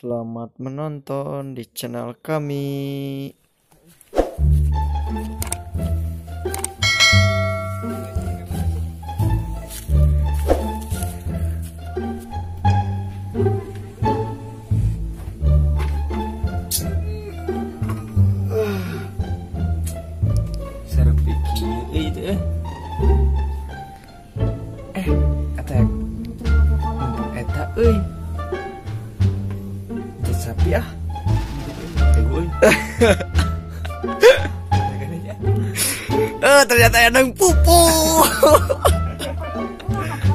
Selamat menonton di channel kami. Saya pikir itu attack eta sapi gue Ternyata ada yang pupu.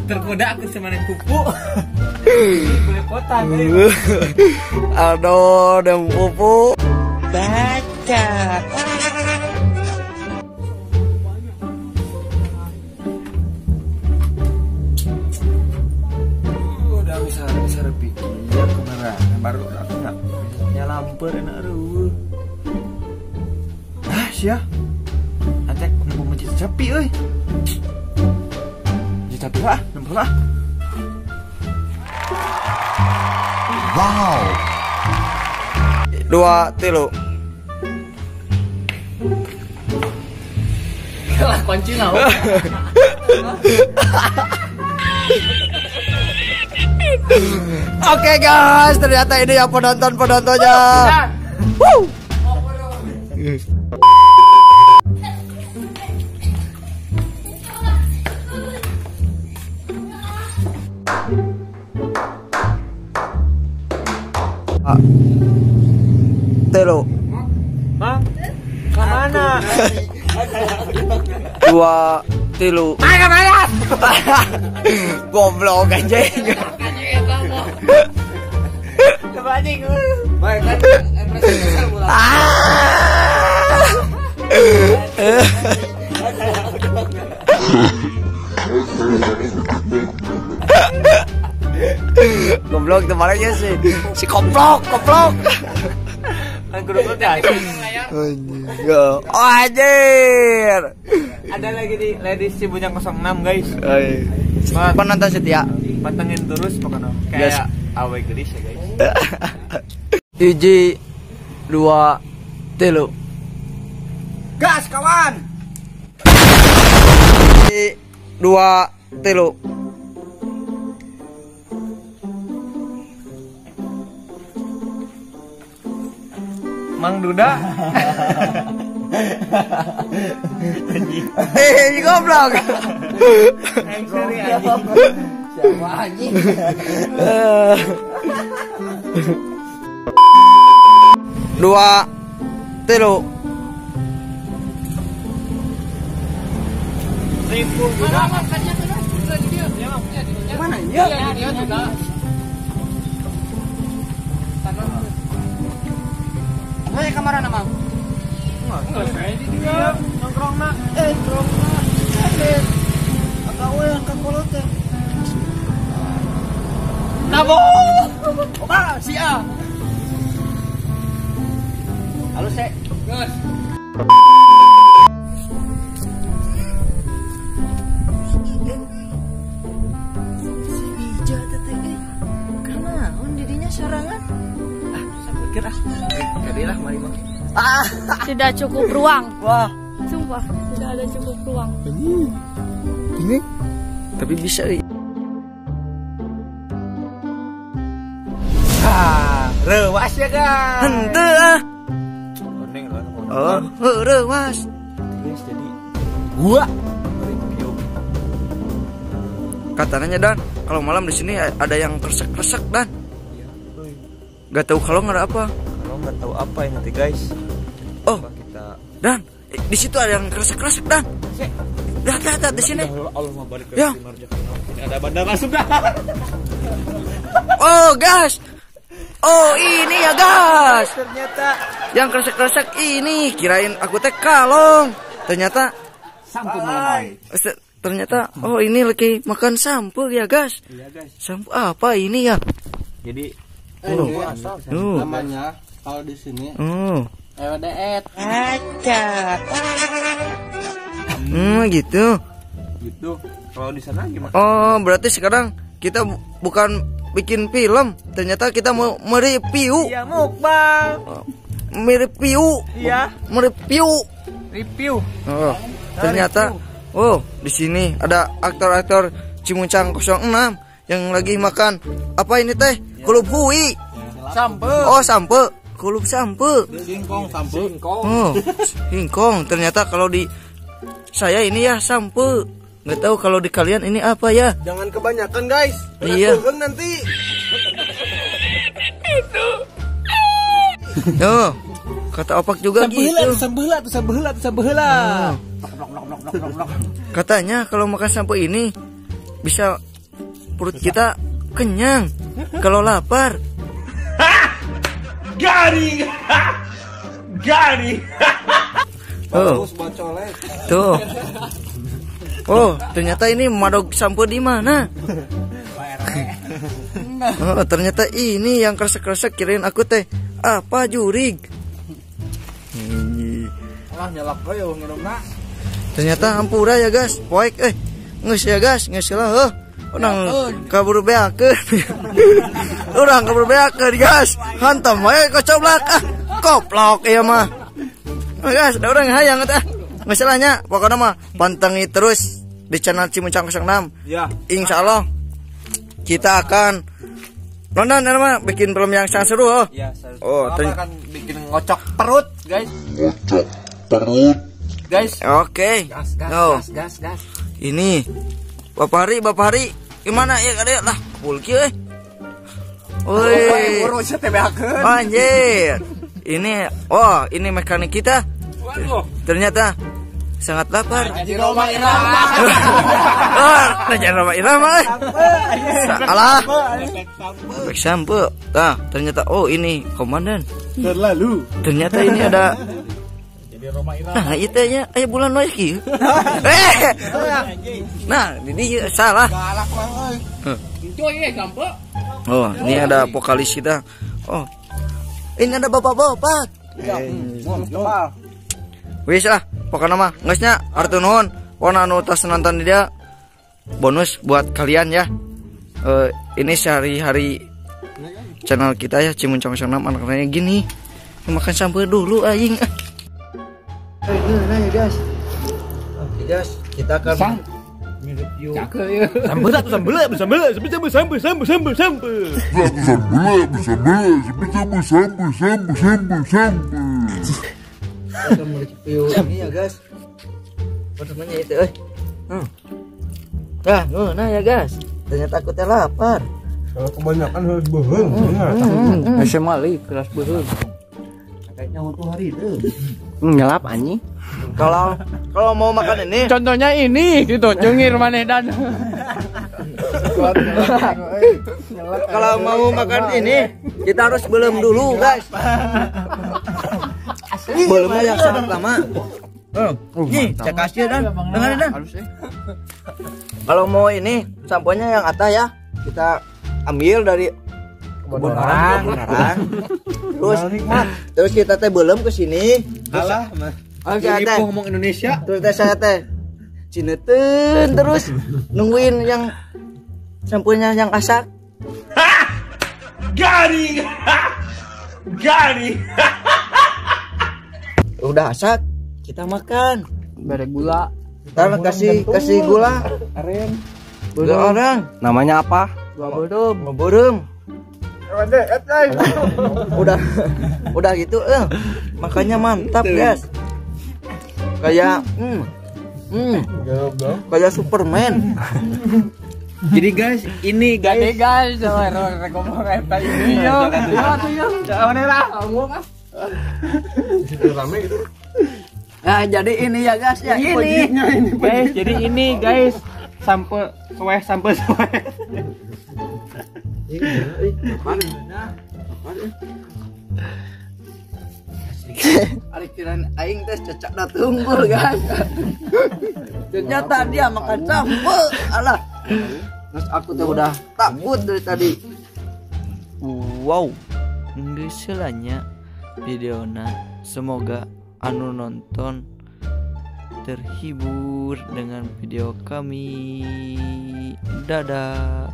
tergoda aku sama yang pupu. Belepotan Aduh, ada yang pupu. baca udah bisa pikir kemarin baru aku nggak nyalampur enak ruh sia acek nemu mencit sapi mencit sapi lah nemu lah. Wow. 2, 3. Kalah kunci lah. Oke guys, ternyata ini ya penontonnya. Woo. Telo. Bang, kemana? 2, 3. Mana? Goblok anjing. Kebalik. Baik kan? Goblok temannya si koplok. Aku dulu dah. Oh anjir. Ada lagi di Ladies Cibunyang 06 guys. Penonton setia. Pantengin terus pokoknya. Kayak awe gelis ya guys. 1, 2, 3. Gas kawan. 1, 2, 3. Mang Duda. Goblok. Siapa anjing? 2, 3. Mana ya? Dia juga. Hei kamar nama. Enggak, saya di dia nongkrong nak. Nongkrong nak. Agak angkat kolot teh. Nabo. Oke, si A. Halo, Sek. Gus. Ija teteh. Karena didinya sarangan. Saya pikir jadilah mari mah. Tidak cukup ruang. Wah, Sumpah, tidak ada cukup ruang. ini tapi bisa nih. Rewas ya kan. Henteu ah. Mending kan. Oh, heureus Mas. Guys, jadi gua review. Katanya Dan, kalau malam di sini ada yang kresek-kresek Dan. Gak tahu kalau nggak ada apa. Kalau nggak tahu apa yang nanti guys. Oh, Coba kita Dan, di situ ada yang kresek-kresek Dan. Sek. Lihat di sini. Allah mau balik ke Ya. Ini ada bandar masuk dah. Oh, gas. Oh, ini ya gas. Ternyata Yang kresek-kresek ini, kirain aku teh kalong. Ternyata sampo melemai. ternyata oh ini lagi makan sampul ya gas. Iya guys. Sampul apa ini ya? Jadi namanya kalau di sini LDF gitu. gitu. Kalau di sana gimana? Oh, berarti sekarang kita bukan bikin film. Ternyata kita mau mereview. Iya, mukbang. Mereview. Iya, Mereview. review. Oh, ternyata di sini ada aktor-aktor Cimuncang 06 yang lagi makan apa ini teh? Kulub hui. Sampe. Oh, sampe. Kulub sampe. Singkong, sampe. Oh, singkong. Ternyata kalau di saya ini ya sampe. Nggak tahu kalau di kalian ini apa ya? Jangan kebanyakan, guys. Iya. Nanti. Oh, kata opak juga gitu. Sebelah. Katanya kalau makan sampo ini bisa perut kita kenyang. Kalau lapar. Garing. Oh, Buat colek. tuh. Oh, ternyata ini madog sampo di mana? Oh, ternyata ini yang kresek-kresek kirain aku teh apa jurig. Ah, nyalak we ngeunna. Ternyata hampura ya guys. Poek geus ya guys, geus lah Urang kabur beakeun. Urang kabur beakeun guys. Hantam we kocoblak. Koplok ieu mah. Guys, ada orang hayang eta. Masalahnya pokoknya mah pantengin terus di channel Cimuncang 06. Ya. Insyaallah kita akan nonton mah bikin film yang sangat seru. Ya, Oh, akan bikin ngocok perut, guys. Guys. Oke. Gas. Ini Bapak Hari gimana ya kadek lah full kieu Woi. Urus teh beakeun. Anjir. Ini mekanik kita. Ternyata sangat lapar. Jadi Roma Irama. Raja Roma Irama. Salah. Baik sampo. Ternyata ini komandan. Terlalu. Ternyata ini ada. Jadi Roma Irama. Nah, itu ya bulan wae kieu. Nah, ini salah. Galak mah euy. Oh, ini ada vokalis kita. Oh. Ini ada bapak-bapak. Wis lah, pokoknya mah geusnya artu nuhun. Pokona anu tos nonton dia bonus buat kalian ya. Ini sehari-hari channel kita ya Cimuncang 06 anak-anaknya gini. Makan sampai dulu aing. Nah ya guys. Oke guys, kita akan review. Ini ya guys. Apa namanya itu nah ya guys. Ternyata aku teh lapar. Kalau kebanyakan harus beheung. SMA li kelas beheung. Kayaknya untuk hari itu. Ngelap anjing. Kalau mau makan ini Contohnya ini gitu, cungir maneh dan. kalau mau makan ini kita harus belum dulu guys. Belumnya yang sangat lama. Nih, cek kasih dan dengerin dan. Kalau mau ini samponya yang atas ya, kita ambil dari kebun orang. Terus kita teh belum ke sini. Alah mah. Oke, Ini teh. ngomong Indonesia. Terus teh saya teh cineuten terus nungguin yang samponya yang asak. Garing. Udah asak, kita makan. Bare gula. Ntar kasih gula. Aren. Gula orang. Namanya apa? Burung. Udah gitu, makanya mantap guys. Kayak kayak Superman. Jadi guys, ini guys. Ngomong eta ini yo. Jangan lah, ngomong ah. Rame gitu. Nah, jadi ini ya guys, ya ini. Guys, jadi ini guys sampai soe. Ari kirain aing teh cecak da tunggul guys. Ternyata dia makan sampo. Alah. Terus aku tuh udah takut dari tadi. Wow. Geus selanya videona. Semoga anu nonton terhibur dengan video kami. Dadah.